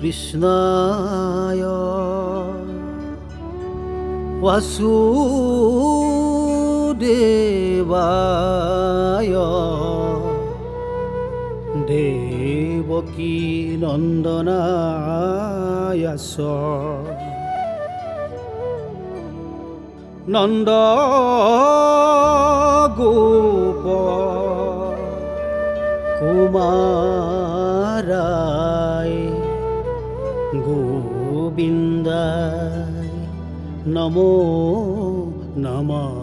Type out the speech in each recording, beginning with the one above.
কৃষ্ণায় বাসুদেবায় দেবকী নন্দনায় নন্দ গোপ কুমারায় গোবিন্দায় নমো নমঃ।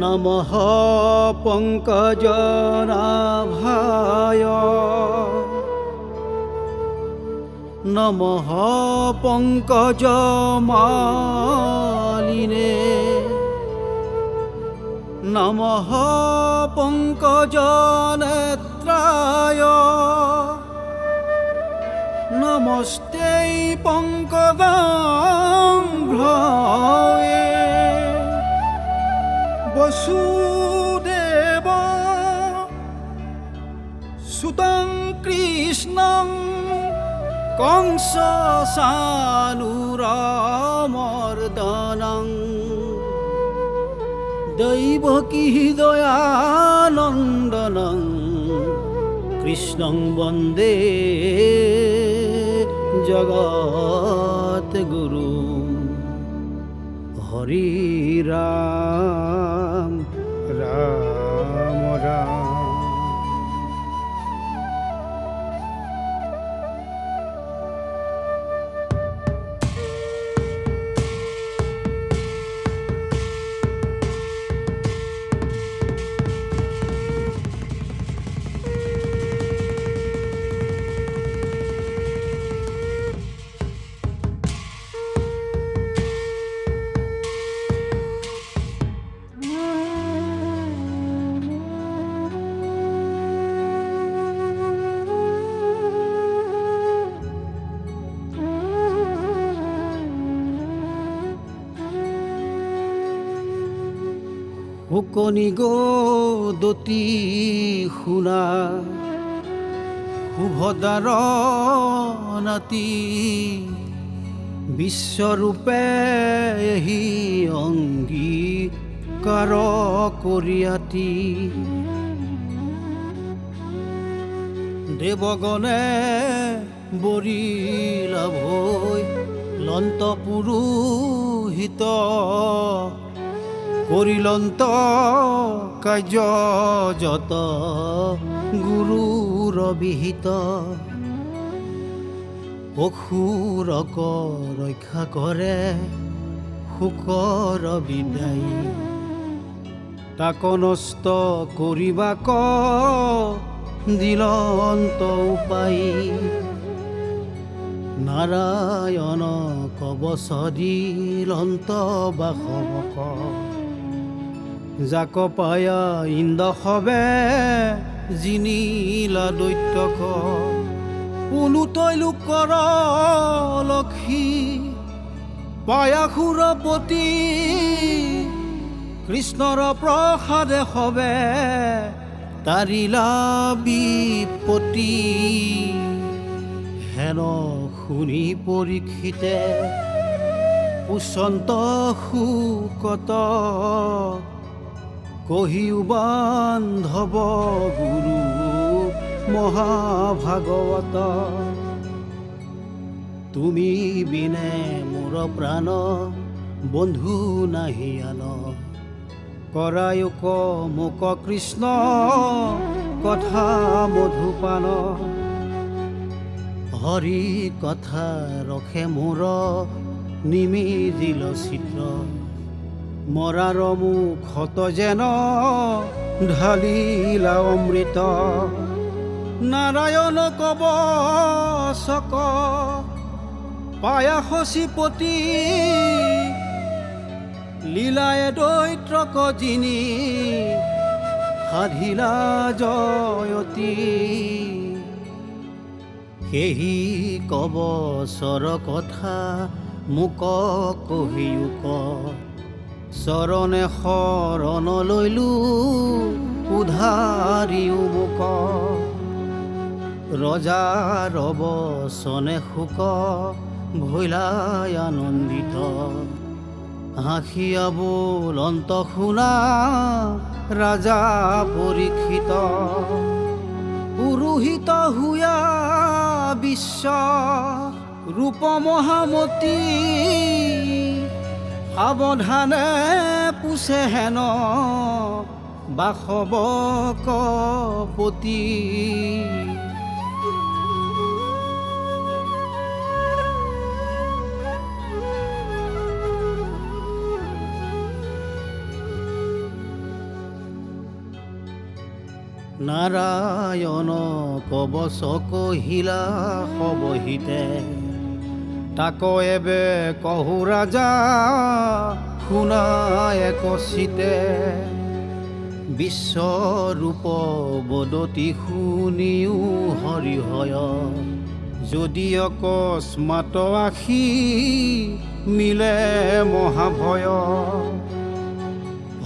নমঃ পঙ্কজনাভায় নমঃ পঙ্কজমালিনে নমঃ পঙ্কজনেত্রায় নমস্তে পঙ্কজাঙ্ঘ্রয়ে বসুদেব সুতং কৃষ্ণং কংস সানুরামর্দনং দৈবকী দয়ানন্দনং কৃষ্ণং বন্দে জগদ্গুরু। হরি রাম রাম রাম। শুকনি গদতি শুনা শুভদাৰ নাতি বিশ্বৰূপে এহি অংগীকাৰ কৰিয়াতি দেৱগণে বৰিলা ভৈ লন্ত পুৰোহিত কৰিলন্ত কাৰ্য যত গুৰুৰ বিহিত অসুৰক ৰক্ষা কৰে শোকৰ বিদায়ী তাক নষ্ট কৰিবাক দিলন্ত উপায় নাৰায়ণ কবচ দিলন্ত বাসৱক যাক পায়া ইন্দ্ৰসৱে জিনিলা দৈত্যক পুনুতৈ লোকৰ লক্ষী পায়াসুৰপতি কৃষ্ণৰ প্ৰসাদে সবে তাৰিলা বিপত্তি হেন শুনি পৰীক্ষিতে পুষ্যন্ত শোকত কহিও বান্ধৱ গুৰু মহাভাগৱত তুমি বিনে মোৰ প্ৰাণ বন্ধু নাহি আন কৰায়ক মোক কৃষ্ণ কথা মধুপান হৰি কথা ৰখে মোৰ নিমিজিল চিত্ৰ মৰাৰ মুখত যেন ঢালিলা অমৃত নাৰায়ণ কবচক পায়া শশীপতি লীলায়ে দৈত্যক জিনি সাধিলা জয়তী সেহি কবচৰ কথা মোক কহিও ক চৰণে শৰণ লৈলো উধাৰিও মোক ৰজাৰ বচনে শোক ভৈলাই আনন্দিত হাঁহিয়া বুলন্ত শুনা ৰাজা পৰীক্ষিত পুৰোহিত হুয়া বিশ্ব ৰূপ মহামতী সাৱধানে পুছে হেন বাসৱকপতি নাৰায়ণ কবচ কহিলা সবহিতে তাক এবে কহু ৰাজা শুনা একচিতে বিশ্বৰূপ বদতি শুনিও হৰিহয় যদি অকস্মাত আখি মিলে মহাভয়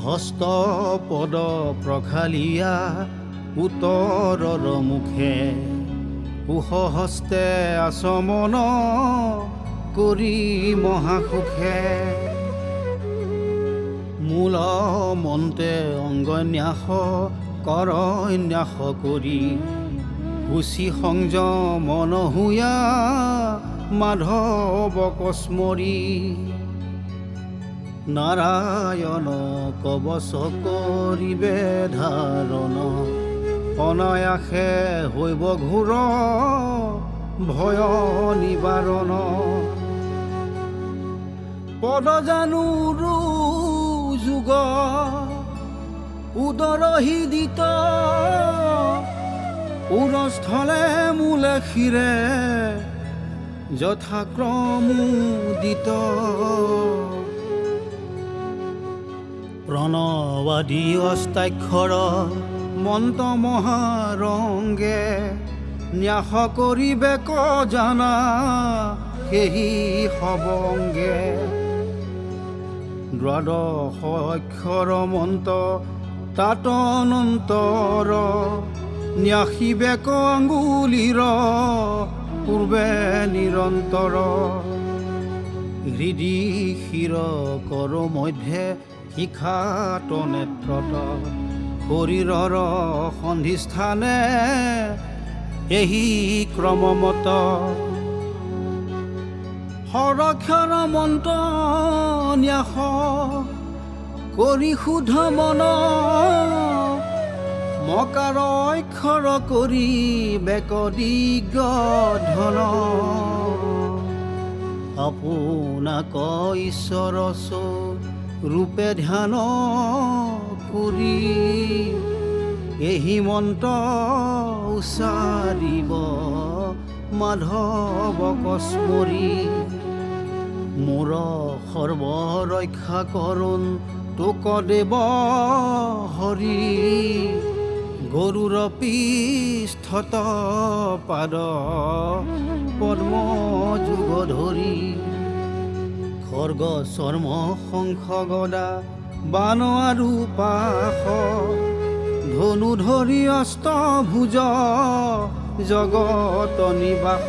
হস্ত পদ প্ৰখালিয়া উত্তৰৰ মুখে কুশহস্তে আচমন কৰি মহাসুখে মূল মন্তে অংগন্যাস কৰন্যাস কৰি হুচি সংযমন হুয়া মাধৱক স্মৰি নাৰায়ণ কবচ কৰিবে ধাৰণ অনায়াসে হৈব ঘোৰ ভয় নিবাৰণ পদ জানো যুগ উদৰহিদিত উৰস্থলে মূলে শিৰে যথাক্ৰমোদিত প্ৰণবাদী অষ্টাক্ষৰ মন্ত মহাৰংগে ন্যাস কৰিবে ক জানা সেহি সবংগে দ্বাদশ অক্ষৰ মন্ত্ৰ তাত অনন্তৰ ন্যাসিবে ক আঙ্গুলিৰ পূৰ্বে নিৰন্তৰ হৃদি শিৰ কৰ মধ্যে শিখাত নেত্ৰত শৰীৰৰ সন্ধিস্থানে এহি ক্ৰমমত হৰক্ষৰ মন্ত্ৰ ন্যাস কৰি শুদ্ধ মন মকাৰ অক্ষৰ কৰি বেক দিগধন আপোনাক ঈশ্বৰ ৰূপে ধ্যান কৰি এহি মন্ত্ৰ উচ্চাৰিব মাধৱক স্মৰি মোৰ সৰ্বৰক্ষা কৰোন তোক দেৱ হৰি গৰুৰ পৃষ্ঠত পাদ পদ্ম যুগ ধৰি খৰ্গ চৰ্ম শংখ গদা বান আৰু পাশ ধনু ধৰি অষ্টভুজ জগত নিবাস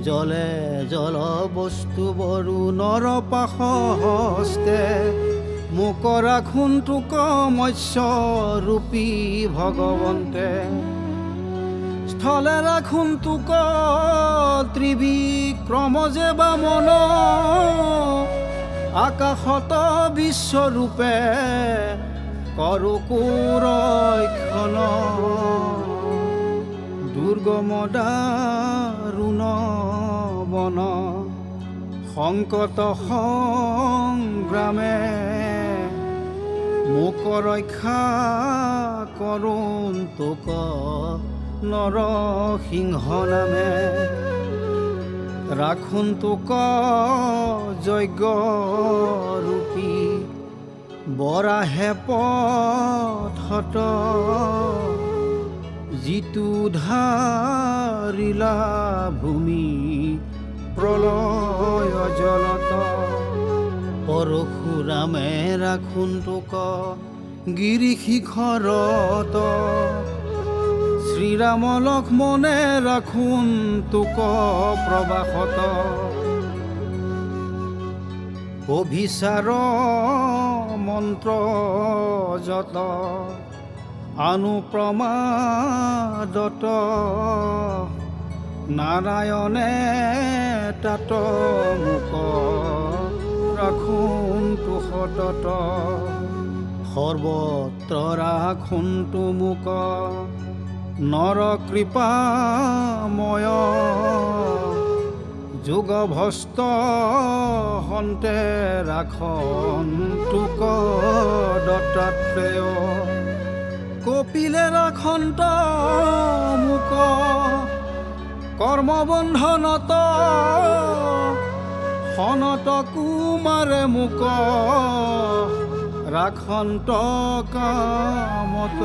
জলে জল বস্তু বৰু নৰপাশ হস্তে মোক ৰাখোন তোক মৎস্য ৰূপী ভগৱন্তে স্থলে ৰাখোন তোক ত্ৰিবিক্ৰম যে বামন আকাশত বিশ্বৰূপে কৰো কুৰক্ষণ দুৰ্গম দাৰুণ বন সংকট সংগ্ৰামে মোক ৰক্ষা কৰোন তোক নৰসিংহ নামে ৰাখোন তোক যজ্ঞ ৰূপী বৰাহে পথত যিটো ধাৰিলা ভূমি প্ৰলয় জলত পৰশুৰামে ৰাখোন তোক গিৰি শিখৰত, শ্ৰীৰাম লক্ষ্মণে ৰাখোন তোক প্ৰবাসত। অভিচাৰ মন্ত্ৰ যত অনুপ্ৰমাদত, নাৰায়ণে তাত মোক ৰাখোন তো সতত। সৰ্বত্ৰ ৰাখোন তো মোক নৰ কৃপাময়, যুগভস্ত হন্তে ৰাখন তোক দত্তাত্ৰেয়। কপিলে ৰাখন্ত মোক কৰ্মবন্ধনত, সনত কুমাৰে মোক ৰাখন্ত কামত।